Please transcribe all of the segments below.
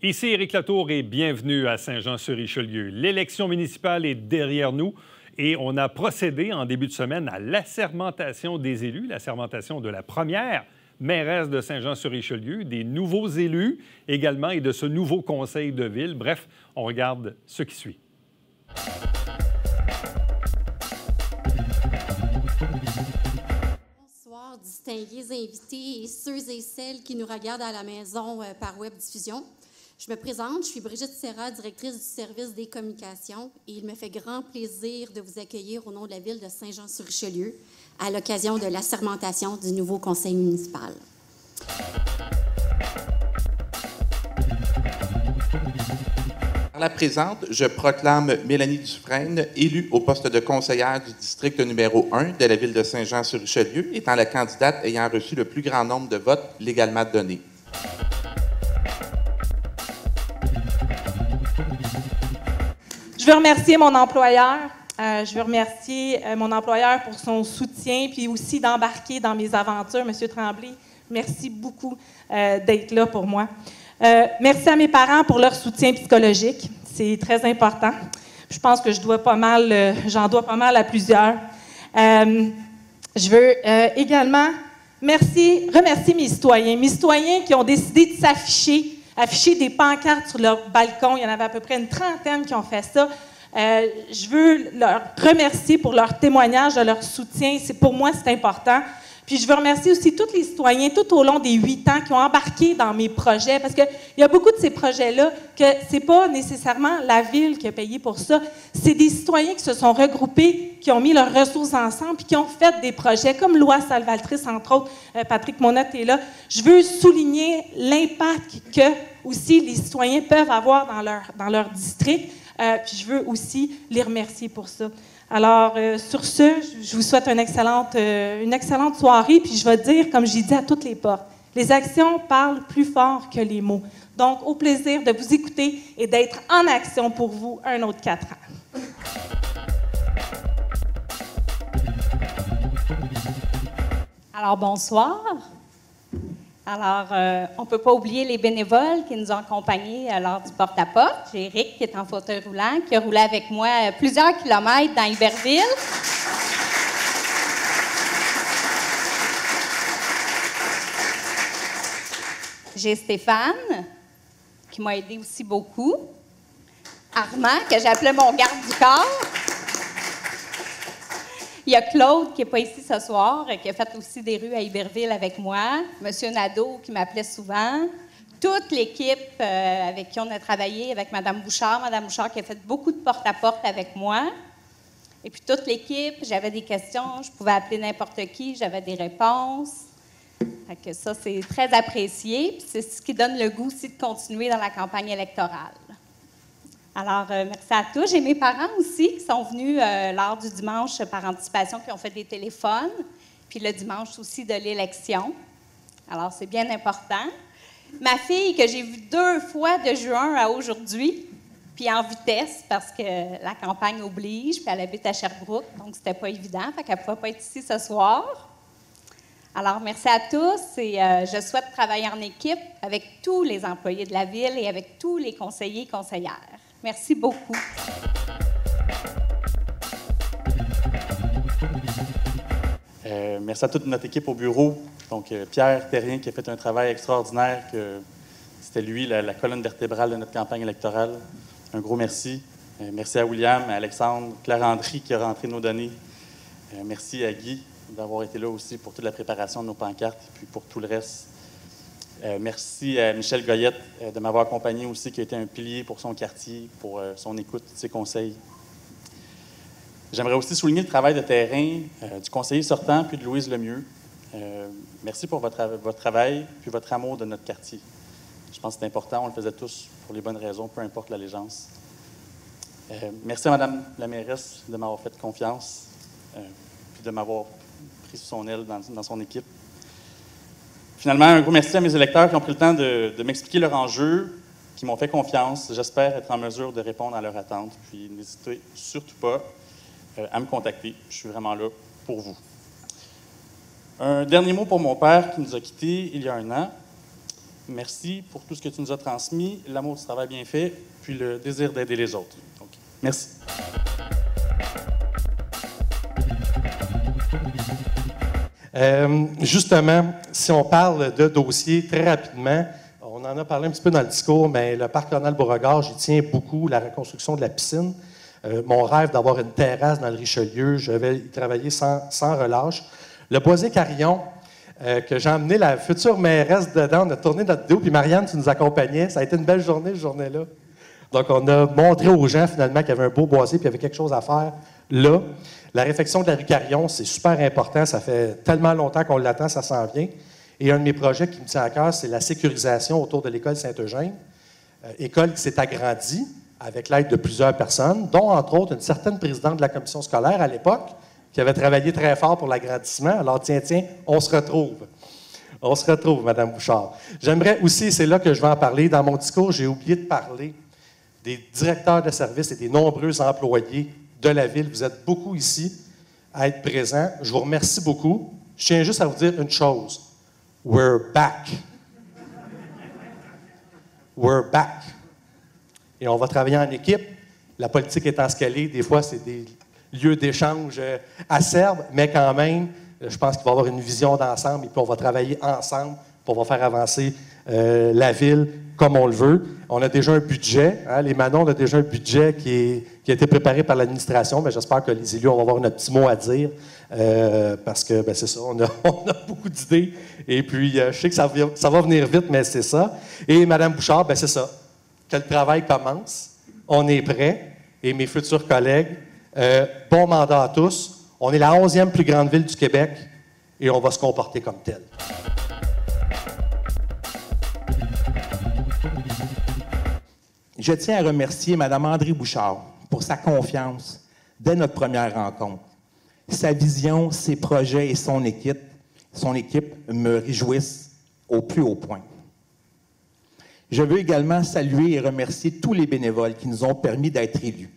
Ici Éric Latour et bienvenue à Saint-Jean-sur-Richelieu. L'élection municipale est derrière nous et on a procédé en début de semaine à l'assermentation des élus, l'assermentation de la première mairesse de Saint-Jean-sur-Richelieu, des nouveaux élus également et de ce nouveau conseil de ville. Bref, on regarde ce qui suit. Bonsoir, distingués invités et ceux et celles qui nous regardent à la maison par webdiffusion. Je me présente, je suis Brigitte Serra, directrice du service des communications et il me fait grand plaisir de vous accueillir au nom de la ville de Saint-Jean-sur-Richelieu à l'occasion de l'assermentation du nouveau conseil municipal. Par la présente, je proclame Mélanie Dufresne, élue au poste de conseillère du district numéro 1 de la ville de Saint-Jean-sur-Richelieu, étant la candidate ayant reçu le plus grand nombre de votes légalement donnés. Je veux remercier mon employeur. Je veux remercier mon employeur pour son soutien, puis aussi d'embarquer dans mes aventures. Monsieur Tremblay, merci beaucoup d'être là pour moi. Merci à mes parents pour leur soutien psychologique. C'est très important. Je pense que j'en dois pas mal à plusieurs. Je veux également remercier mes citoyens qui ont décidé de afficher des pancartes sur leur balcon. Il y en avait à peu près une trentaine qui ont fait ça. Je veux leur remercier pour leur témoignage, de leur soutien. Pour moi, c'est important. Puis je veux remercier aussi tous les citoyens tout au long des 8 ans qui ont embarqué dans mes projets, parce qu'il y a beaucoup de ces projets-là que c'est pas nécessairement la ville qui a payé pour ça. C'est des citoyens qui se sont regroupés, qui ont mis leurs ressources ensemble, puis qui ont fait des projets comme Loi Salvatrice, entre autres. Patrick Monette est là. Je veux souligner l'impact que aussi les citoyens peuvent avoir dans leur district. Puis je veux aussi les remercier pour ça. Alors, sur ce, je vous souhaite une excellente soirée. Puis je vais dire, comme j'ai dit à toutes les portes, les actions parlent plus fort que les mots. Donc, au plaisir de vous écouter et d'être en action pour vous un autre 4 ans. Alors, bonsoir. Alors, on ne peut pas oublier les bénévoles qui nous ont accompagnés lors du porte-à-porte. J'ai Eric qui est en fauteuil roulant, qui a roulé avec moi plusieurs kilomètres dans Iberville. J'ai Stéphane, qui m'a aidé aussi beaucoup. Armand, que j'appelais mon garde du corps. Il y a Claude, qui n'est pas ici ce soir, qui a fait aussi des rues à Iberville avec moi. Monsieur Nadeau, qui m'appelait souvent. Toute l'équipe avec qui on a travaillé, avec Mme Bouchard. Mme Bouchard qui a fait beaucoup de porte-à-porte avec moi. Et puis toute l'équipe, j'avais des questions, je pouvais appeler n'importe qui, j'avais des réponses. Fait que ça, c'est très apprécié. Puis c'est ce qui donne le goût aussi de continuer dans la campagne électorale. Alors, merci à tous. J'ai mes parents aussi qui sont venus lors du dimanche par anticipation, qui ont fait des téléphones, puis le dimanche aussi de l'élection. Alors, c'est bien important. Ma fille, que j'ai vue 2 fois de juin à aujourd'hui, puis en vitesse, parce que la campagne oblige, puis elle habite à Sherbrooke, donc c'était pas évident, fait qu'elle ne pouvait pas être ici ce soir. Alors, merci à tous et je souhaite travailler en équipe avec tous les employés de la ville et avec tous les conseillers et conseillères. Merci beaucoup. Merci à toute notre équipe au bureau. Donc, Pierre Terrien qui a fait un travail extraordinaire. C'était lui, la colonne vertébrale de notre campagne électorale. Un gros merci. Merci à William, à Alexandre, Claire-Andrie qui a rentré nos données. Merci à Guy d'avoir été là aussi pour toute la préparation de nos pancartes et puis pour tout le reste. Merci à Michel Goyette de m'avoir accompagné aussi, qui a été un pilier pour son quartier, pour son écoute, ses conseils. J'aimerais aussi souligner le travail de terrain du conseiller sortant puis de Louise Lemieux. Merci pour votre travail puis votre amour de notre quartier. Je pense que c'est important, on le faisait tous pour les bonnes raisons, peu importe l'allégeance. Merci à Mme la mairesse de m'avoir fait confiance puis de m'avoir pris sous son aile dans son équipe. Finalement, un gros merci à mes électeurs qui ont pris le temps de m'expliquer leur enjeu, qui m'ont fait confiance. J'espère être en mesure de répondre à leurs attentes. Puis n'hésitez surtout pas à me contacter. Je suis vraiment là pour vous. Un dernier mot pour mon père qui nous a quittés il y a 1 an. merci pour tout ce que tu nous as transmis, l'amour du travail bien fait, puis le désir d'aider les autres. Donc, merci. Justement, si on parle de dossiers très rapidement, on en a parlé un petit peu dans le discours, mais le parc Ronald-Beauregard, j'y tiens beaucoup, la reconstruction de la piscine. Mon rêve d'avoir une terrasse dans le Richelieu, je vais y travailler sans relâche. Le Boisé-Carillon, que j'ai emmené la future mairesse dedans, on a tourné notre vidéo, puis Marianne, tu nous accompagnais. Ça a été une belle journée, cette journée-là. Donc, on a montré aux gens, finalement, qu'il y avait un beau boisé, puis il y avait quelque chose à faire là. La réfection de la rue Carillon, c'est super important. Ça fait tellement longtemps qu'on l'attend, ça s'en vient. Et un de mes projets qui me tient à cœur, c'est la sécurisation autour de l'école Saint-Eugène. École qui s'est agrandie avec l'aide de plusieurs personnes, dont, entre autres, une certaine présidente de la commission scolaire à l'époque, qui avait travaillé très fort pour l'agrandissement. Alors, tiens, on se retrouve. On se retrouve, Mme Bouchard. J'aimerais aussi, c'est là que je vais en parler, dans mon discours, j'ai oublié de parler des directeurs de services et des nombreux employés de la Ville. Vous êtes beaucoup ici à être présents. Je vous remercie beaucoup. Je tiens juste à vous dire une chose. We're back. We're back. Et on va travailler en équipe. La politique étant ce qu'elle est, des fois, c'est des lieux d'échange acerbes, mais quand même, je pense qu'il va y avoir une vision d'ensemble et puis on va travailler ensemble pour faire avancer la Ville comme on le veut. On a déjà un budget. Hein, les Manon, on a déjà un budget qui a été préparé par l'administration, mais j'espère que les élus vont avoir notre petit mot à dire parce que, ben, c'est ça, on a beaucoup d'idées. Et puis, je sais que ça va venir vite, mais c'est ça. Et Mme Bouchard, ben, c'est ça. Que le travail commence. On est prêts. Et mes futurs collègues, bon mandat à tous. On est la 11e plus grande ville du Québec et on va se comporter comme tel. Je tiens à remercier Mme André Bouchard pour sa confiance dès notre première rencontre. Sa vision, ses projets et son équipe me réjouissent au plus haut point. Je veux également saluer et remercier tous les bénévoles qui nous ont permis d'être élus.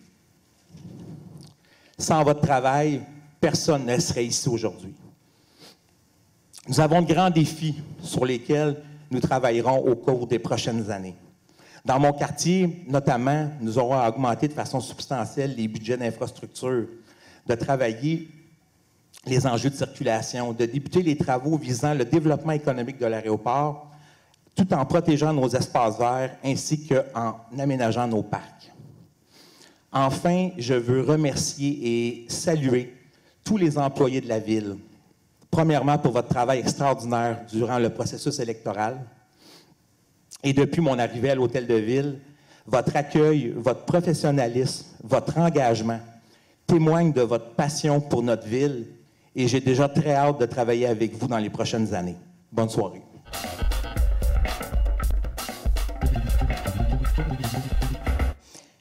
Sans votre travail, personne ne serait ici aujourd'hui. Nous avons de grands défis sur lesquels nous travaillerons au cours des prochaines années. Dans mon quartier, notamment, nous aurons augmenté de façon substantielle les budgets d'infrastructure, de travailler les enjeux de circulation, de débuter les travaux visant le développement économique de l'aéroport, tout en protégeant nos espaces verts ainsi qu'en aménageant nos parcs. Enfin, je veux remercier et saluer tous les employés de la Ville. Premièrement, pour votre travail extraordinaire durant le processus électoral. Et depuis mon arrivée à l'Hôtel de Ville, votre accueil, votre professionnalisme, votre engagement témoignent de votre passion pour notre ville et j'ai déjà très hâte de travailler avec vous dans les prochaines années. Bonne soirée.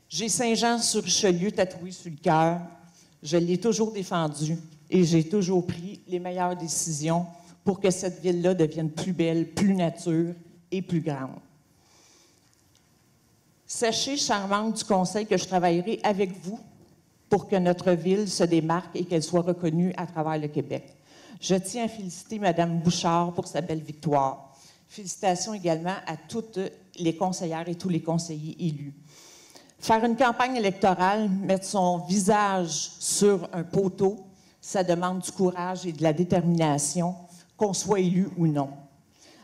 J'ai Saint-Jean-sur-Richelieu tatoué sur le cœur. Je l'ai toujours défendu et j'ai toujours pris les meilleures décisions pour que cette ville-là devienne plus belle, plus nature et plus grande. Sachez, chers membres du Conseil, que je travaillerai avec vous pour que notre ville se démarque et qu'elle soit reconnue à travers le Québec. Je tiens à féliciter Mme Bouchard pour sa belle victoire. Félicitations également à toutes les conseillères et tous les conseillers élus. Faire une campagne électorale, mettre son visage sur un poteau, ça demande du courage et de la détermination, qu'on soit élu ou non.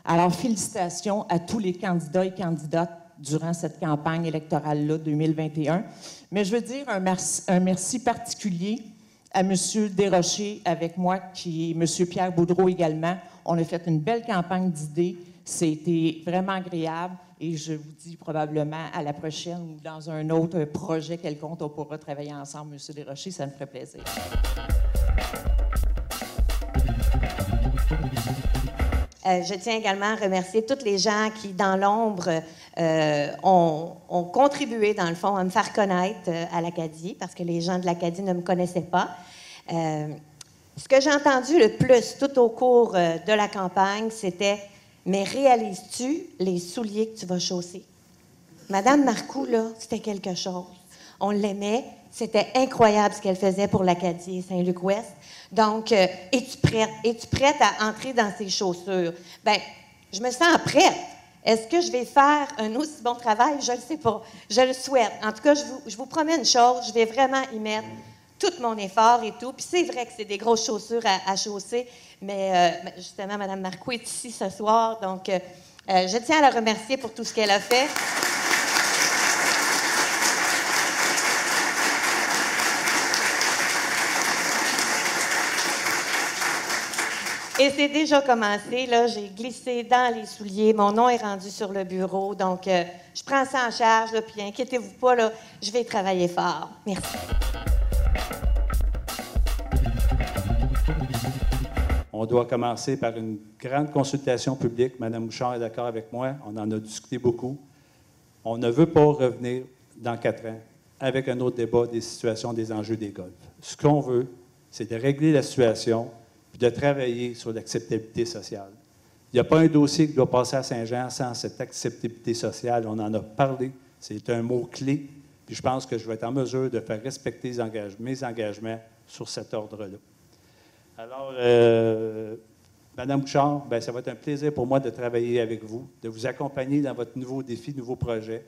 Alors, félicitations à tous les candidats et candidates durant cette campagne électorale-là 2021. Mais je veux dire un merci particulier à M. Desrochers avec moi, qui est M. Pierre Boudreau également. On a fait une belle campagne d'idées. C'était vraiment agréable et je vous dis probablement à la prochaine ou dans un autre projet quelconque, on pourra travailler ensemble, M. Desrochers. Ça me ferait plaisir. Je tiens également à remercier tous les gens qui, dans l'ombre, ont contribué, dans le fond, à me faire connaître à l'Acadie, parce que les gens de l'Acadie ne me connaissaient pas. Ce que j'ai entendu le plus tout au cours de la campagne, c'était « Mais réalises-tu les souliers que tu vas chausser? » Madame Marcoux, là, c'était quelque chose. On l'aimait. C'était incroyable ce qu'elle faisait pour l'Acadie et Saint-Luc-Ouest. Donc, es-tu prête? Es-tu prête à entrer dans ces chaussures? Bien, je me sens prête. Est-ce que je vais faire un aussi bon travail? Je ne le sais pas. Je le souhaite. En tout cas, je vous promets une chose, je vais vraiment y mettre tout mon effort et tout. Puis c'est vrai que c'est des grosses chaussures à chausser, mais justement, Mme Marcoux est ici ce soir, donc je tiens à la remercier pour tout ce qu'elle a fait. Et c'est déjà commencé, là, j'ai glissé dans les souliers, mon nom est rendu sur le bureau, donc je prends ça en charge, là, puis inquiétez-vous pas, là, je vais travailler fort. Merci. On doit commencer par une grande consultation publique. Mme Bouchard est d'accord avec moi, on en a discuté beaucoup. On ne veut pas revenir dans 4 ans avec un autre débat des situations des enjeux des golfs. Ce qu'on veut, c'est de régler la situation puis de travailler sur l'acceptabilité sociale. Il n'y a pas un dossier qui doit passer à Saint-Jean sans cette acceptabilité sociale. On en a parlé. C'est un mot-clé. Puis je pense que je vais être en mesure de faire respecter mes engagements sur cet ordre-là. Alors, Mme Bouchard, bien, ça va être un plaisir pour moi de travailler avec vous, de vous accompagner dans votre nouveau défi, nouveau projet,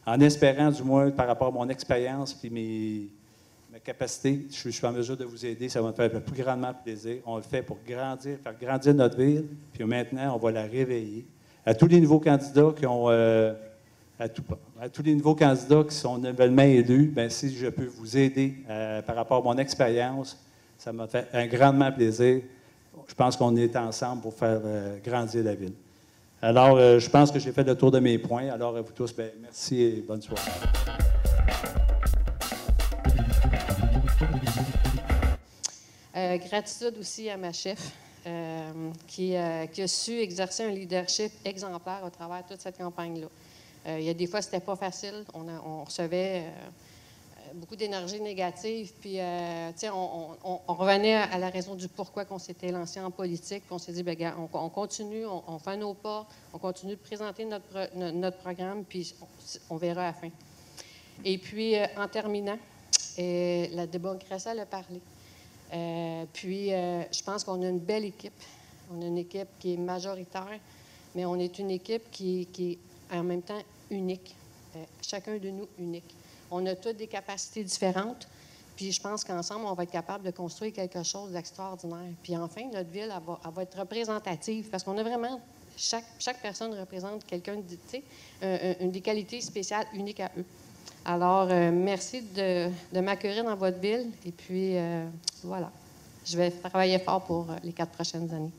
en espérant, du moins, par rapport à mon expérience et mes capacités, je suis en mesure de vous aider. Ça va me faire le plus grandement plaisir. On le fait pour grandir, faire grandir notre ville, puis maintenant, on va la réveiller. À tous les nouveaux candidats qui ont... à tous les nouveaux candidats qui sont nouvellement élus, bien, si je peux vous aider par rapport à mon expérience, ça m'a fait un grandement plaisir. Je pense qu'on est ensemble pour faire grandir la ville. Alors, je pense que j'ai fait le tour de mes points. Alors, à vous tous, bien, merci et bonne soirée. Gratitude aussi à ma chef qui a su exercer un leadership exemplaire au travers de toute cette campagne-là. Il y a des fois, c'était pas facile. On recevait beaucoup d'énergie négative. Puis, on revenait à la raison du pourquoi qu'on s'était lancé en politique. Puis on s'est dit, bien, gars, on continue, on fait nos pas, on continue de présenter notre programme, puis on verra à la fin. Et puis, en terminant, la démocratie, elle a parlé. Je pense qu'on a une belle équipe. On a une équipe qui est majoritaire, mais on est une équipe qui est en même temps unique. Chacun de nous unique. On a toutes des capacités différentes, puis je pense qu'ensemble, on va être capable de construire quelque chose d'extraordinaire. Puis enfin, notre ville, elle va être représentative, parce qu'on a vraiment, chaque personne représente quelqu'un, une des qualités spéciales uniques à eux. Alors, merci de m'accueillir dans votre ville. Et puis, voilà. Je vais travailler fort pour les 4 prochaines années.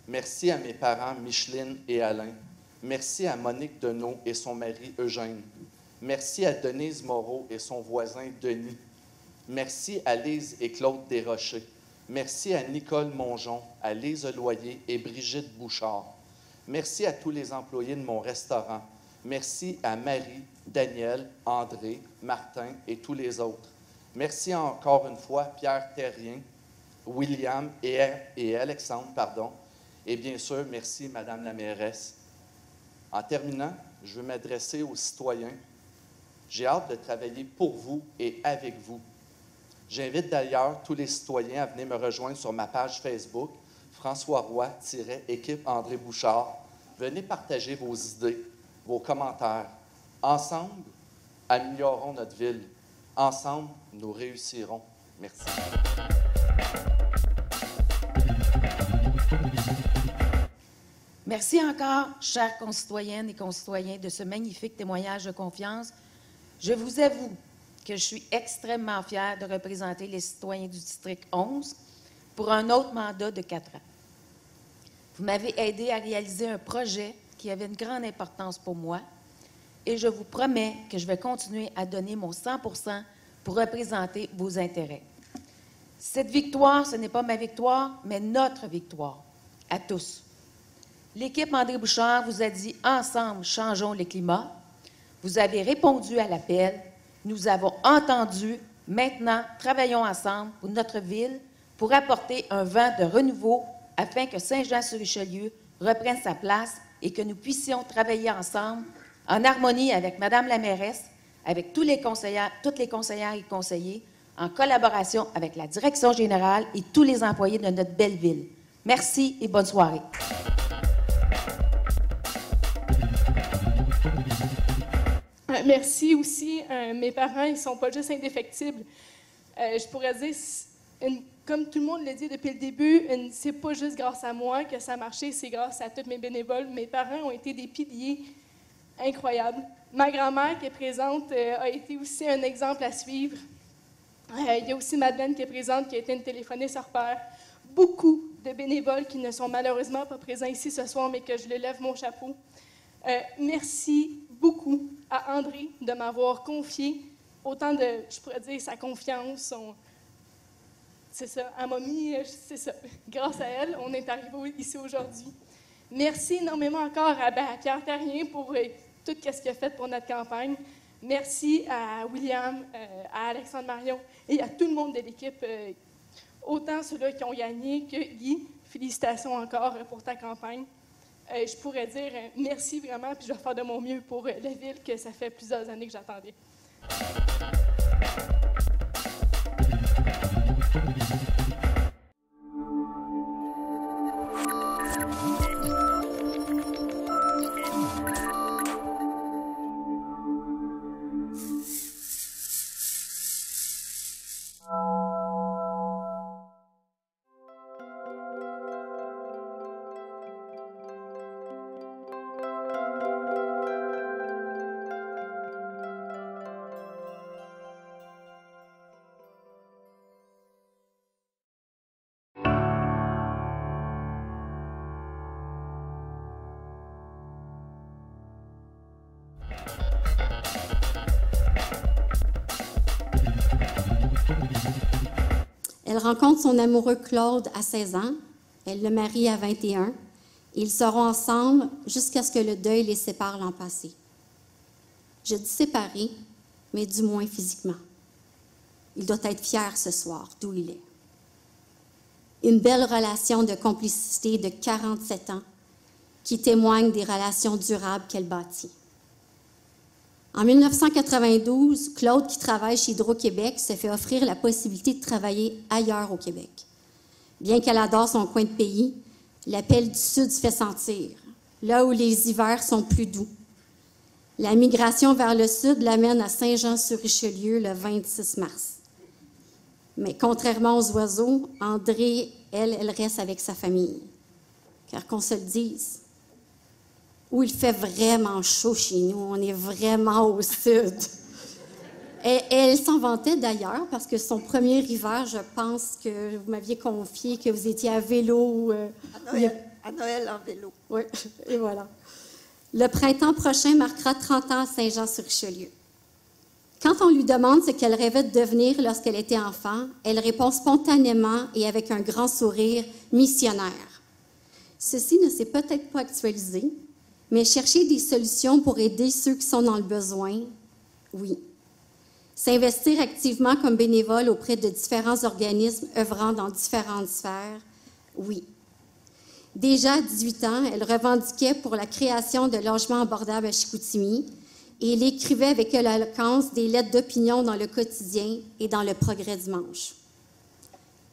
Merci à mes parents Micheline et Alain. Merci à Monique Deneau et son mari Eugène. Merci à Denise Moreau et son voisin Denis. Merci à Lise et Claude Desrochers. Merci à Nicole Mongeon, à Lise Loyer et Brigitte Bouchard. Merci à tous les employés de mon restaurant. Merci à Marie, Daniel, André, Martin et tous les autres. Merci encore une fois Pierre Terrien, William et Alexandre, pardon. Et bien sûr, merci Madame la mairesse. En terminant, je veux m'adresser aux citoyens. J'ai hâte de travailler pour vous et avec vous. J'invite d'ailleurs tous les citoyens à venir me rejoindre sur ma page Facebook, François Roy-équipe André Bouchard. Venez partager vos idées, vos commentaires. Ensemble, améliorons notre ville. Ensemble, nous réussirons. Merci. Merci encore, chères concitoyennes et concitoyens, de ce magnifique témoignage de confiance. Je vous avoue que je suis extrêmement fière de représenter les citoyens du district 11 pour un autre mandat de 4 ans. Vous m'avez aidé à réaliser un projet qui avait une grande importance pour moi et je vous promets que je vais continuer à donner mon 100% pour représenter vos intérêts. Cette victoire, ce n'est pas ma victoire, mais notre victoire, à tous. L'équipe André Bouchard vous a dit « Ensemble, changeons le climat ». Vous avez répondu à l'appel. Nous avons entendu. Maintenant, travaillons ensemble pour notre ville pour apporter un vent de renouveau afin que Saint-Jean-sur-Richelieu reprenne sa place et que nous puissions travailler ensemble en harmonie avec Madame la mairesse, avec toutes les conseillères et conseillers, en collaboration avec la direction générale et tous les employés de notre belle ville. Merci et bonne soirée. Merci aussi. Mes parents, ils ne sont pas juste indéfectibles. Je pourrais dire, comme tout le monde le dit depuis le début, c'est pas juste grâce à moi que ça a marché, c'est grâce à tous mes bénévoles. Mes parents ont été des piliers incroyables. Ma grand-mère qui est présente a été aussi un exemple à suivre. Il y a aussi Madeleine qui est présente, qui a été une téléphoniste hors pair. Beaucoup de bénévoles qui ne sont malheureusement pas présents ici ce soir, mais que je leur lève mon chapeau. Merci beaucoup à André de m'avoir confié autant de, je pourrais dire, sa confiance. C'est ça, elle m'a mis, c'est ça. Grâce à elle, on est arrivé ici aujourd'hui. Merci énormément encore à Pierre Terrien pour tout ce qu'il a fait pour notre campagne. Merci à William, à Alexandre Marion et à tout le monde de l'équipe, autant ceux-là qui ont gagné que Guy. Félicitations encore pour ta campagne. Je pourrais dire merci vraiment, puis je vais faire de mon mieux pour la ville que ça fait plusieurs années que j'attendais. Elle rencontre son amoureux Claude à 16 ans. Elle le marie à 21. Ils seront ensemble jusqu'à ce que le deuil les sépare l'an passé. Je dis séparés, mais du moins physiquement. Il doit être fier ce soir d'où il est. Une belle relation de complicité de 47 ans qui témoigne des relations durables qu'elle bâtit. En 1992, Claude, qui travaille chez Hydro-Québec, se fait offrir la possibilité de travailler ailleurs au Québec. Bien qu'elle adore son coin de pays, l'appel du Sud se fait sentir, là où les hivers sont plus doux. La migration vers le Sud l'amène à Saint-Jean-sur-Richelieu le 26 mars. Mais contrairement aux oiseaux, André, elle reste avec sa famille. Car qu'on se le dise, où il fait vraiment chaud chez nous, on est vraiment au Sud. Et elle s'en vantait d'ailleurs, parce que son premier hiver, je pense que vous m'aviez confié que vous étiez à vélo. À Noël en vélo. Oui, et voilà. Le printemps prochain marquera 30 ans à Saint-Jean-sur-Richelieu. Quand on lui demande ce qu'elle rêvait de devenir lorsqu'elle était enfant, elle répond spontanément et avec un grand sourire, missionnaire. Ceci ne s'est peut-être pas actualisé, mais chercher des solutions pour aider ceux qui sont dans le besoin, oui. S'investir activement comme bénévole auprès de différents organismes œuvrant dans différentes sphères, oui. Déjà à 18 ans, elle revendiquait pour la création de logements abordables à Chicoutimi et elle écrivait avec éloquence des lettres d'opinion dans le quotidien et dans le Progrès dimanche.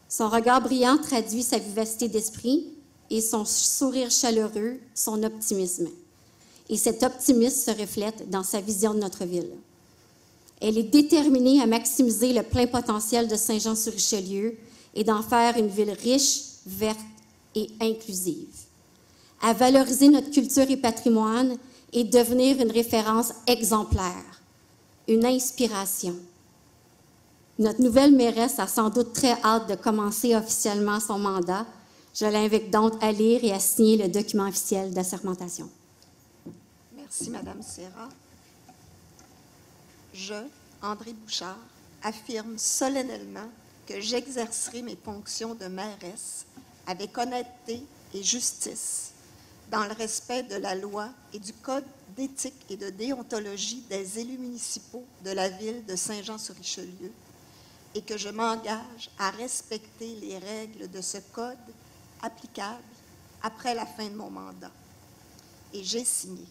Son regard brillant traduit sa vivacité d'esprit et son sourire chaleureux, son optimisme. Et cet optimisme se reflète dans sa vision de notre ville. Elle est déterminée à maximiser le plein potentiel de Saint-Jean-sur-Richelieu et d'en faire une ville riche, verte et inclusive. À valoriser notre culture et patrimoine et devenir une référence exemplaire, une inspiration. Notre nouvelle mairesse a sans doute très hâte de commencer officiellement son mandat. Je l'invite donc à lire et à signer le document officiel d'assermentation. Merci, Madame Serra. Je, André Bouchard, affirme solennellement que j'exercerai mes fonctions de mairesse avec honnêteté et justice, dans le respect de la loi et du code d'éthique et de déontologie des élus municipaux de la ville de Saint-Jean-sur-Richelieu, et que je m'engage à respecter les règles de ce code applicable après la fin de mon mandat. Et j'ai signé.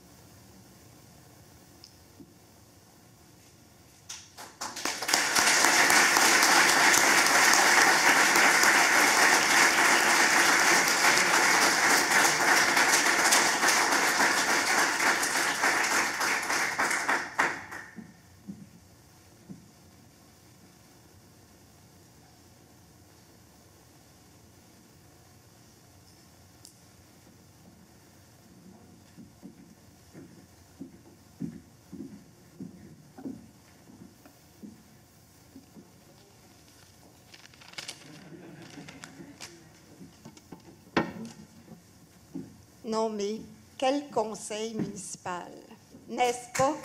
Non, mais quel conseil municipal, n'est-ce pas?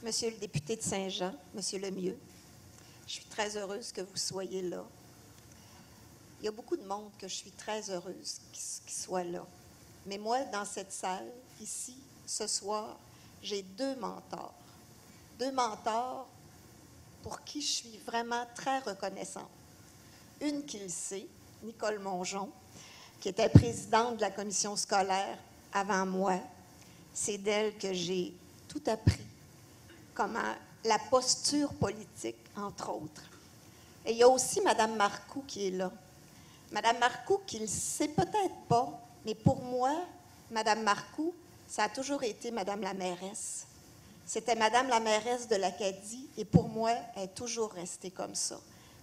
Monsieur le député de Saint-Jean, Monsieur Lemieux, je suis très heureuse que vous soyez là. Il y a beaucoup de monde que je suis très heureuse qu'il soit là. Mais moi, dans cette salle, ici, ce soir, j'ai deux mentors. Deux mentors pour qui je suis vraiment très reconnaissante. Une qui le sait, Nicole Mongeon, qui était présidente de la commission scolaire avant moi. C'est d'elle que j'ai tout appris, comment la posture politique, entre autres. Et il y a aussi Mme Marcoux qui est là. Mme Marcoux, qui ne le sait peut-être pas, mais pour moi, Mme Marcoux, ça a toujours été Mme la mairesse. C'était Mme la mairesse de l'Acadie, et pour moi, elle est toujours restée comme ça.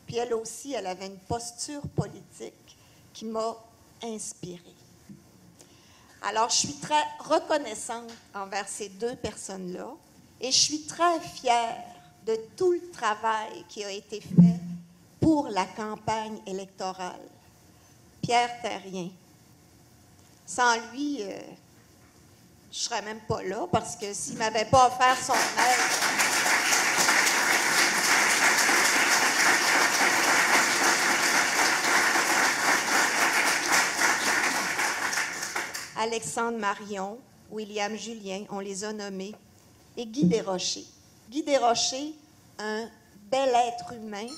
Puis elle aussi, elle avait une posture politique qui m'a inspirée. Alors, je suis très reconnaissante envers ces deux personnes-là, et je suis très fière de tout le travail qui a été fait pour la campagne électorale. Pierre Terrien. Sans lui, je ne serais même pas là, parce que s'il ne m'avait pas offert son aide... Alexandre Marion, William Julien, on les a nommés, et Guy Desrochers. Guy Desrochers, un bel être humain,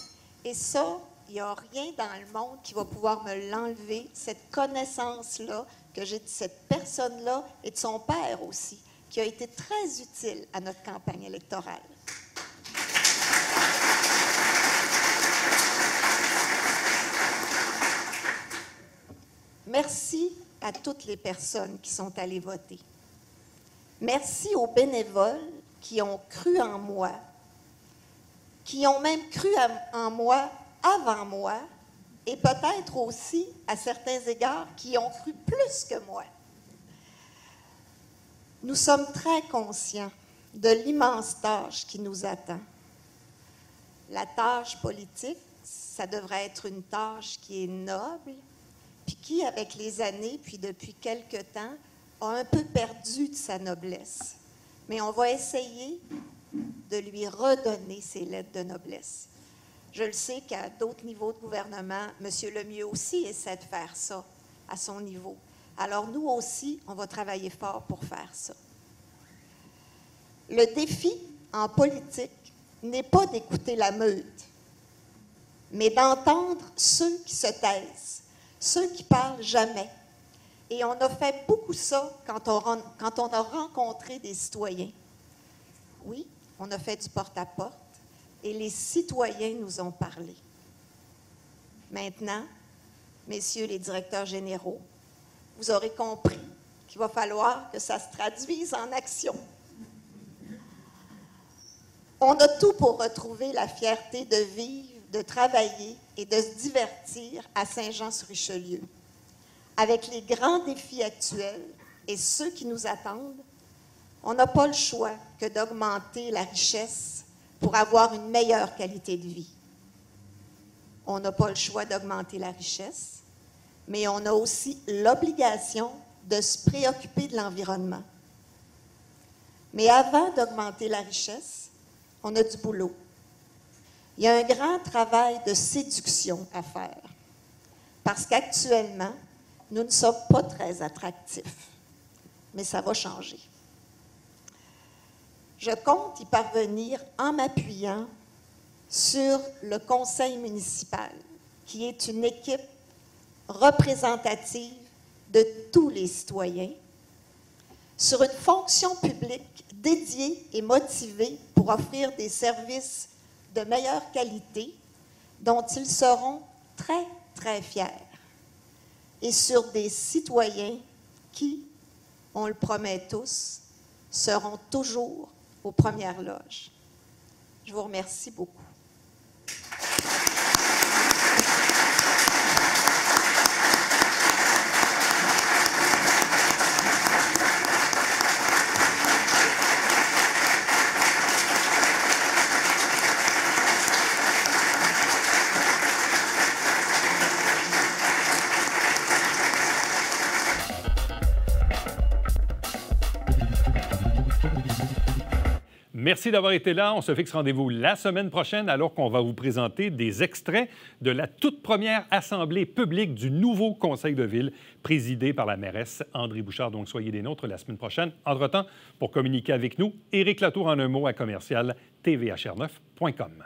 et ça, il n'y a rien dans le monde qui va pouvoir me l'enlever, cette connaissance-là que j'ai de cette personne-là et de son père aussi, qui a été très utile à notre campagne électorale. Merci à toutes les personnes qui sont allées voter. Merci aux bénévoles qui ont cru en moi, qui ont même cru en moi avant moi, et peut-être aussi, à certains égards, qui ont cru plus que moi. Nous sommes très conscients de l'immense tâche qui nous attend. La tâche politique, ça devrait être une tâche qui est noble, puis qui, avec les années, puis depuis quelque temps, a un peu perdu de sa noblesse. Mais on va essayer de lui redonner ses lettres de noblesse. Je le sais qu'à d'autres niveaux de gouvernement, M. Lemieux aussi essaie de faire ça à son niveau. Alors nous aussi, on va travailler fort pour faire ça. Le défi en politique n'est pas d'écouter la meute, mais d'entendre ceux qui se taisent, ceux qui parlent jamais. Et on a fait beaucoup ça quand on a rencontré des citoyens. Oui, on a fait du porte-à-porte et les citoyens nous ont parlé. Maintenant, messieurs les directeurs généraux, vous aurez compris qu'il va falloir que ça se traduise en action. On a tout pour retrouver la fierté de vivre, de travailler et de se divertir à Saint-Jean-sur-Richelieu. Avec les grands défis actuels et ceux qui nous attendent, on n'a pas le choix que d'augmenter la richesse pour avoir une meilleure qualité de vie. On n'a pas le choix d'augmenter la richesse, mais on a aussi l'obligation de se préoccuper de l'environnement. Mais avant d'augmenter la richesse, on a du boulot. Il y a un grand travail de séduction à faire, parce qu'actuellement, nous ne sommes pas très attractifs, mais ça va changer. Je compte y parvenir en m'appuyant sur le conseil municipal, qui est une équipe représentative de tous les citoyens, sur une fonction publique dédiée et motivée pour offrir des services de meilleure qualité dont ils seront très, très fiers, et sur des citoyens qui, on le promet tous, seront toujours aux premières loges. Je vous remercie beaucoup. Merci d'avoir été là. On se fixe rendez-vous la semaine prochaine alors qu'on va vous présenter des extraits de la toute première assemblée publique du nouveau conseil de ville présidé par la mairesse André Bouchard. Donc, soyez des nôtres la semaine prochaine. Entre-temps, pour communiquer avec nous, Éric Latour en un mot à commercial tvhr9.com.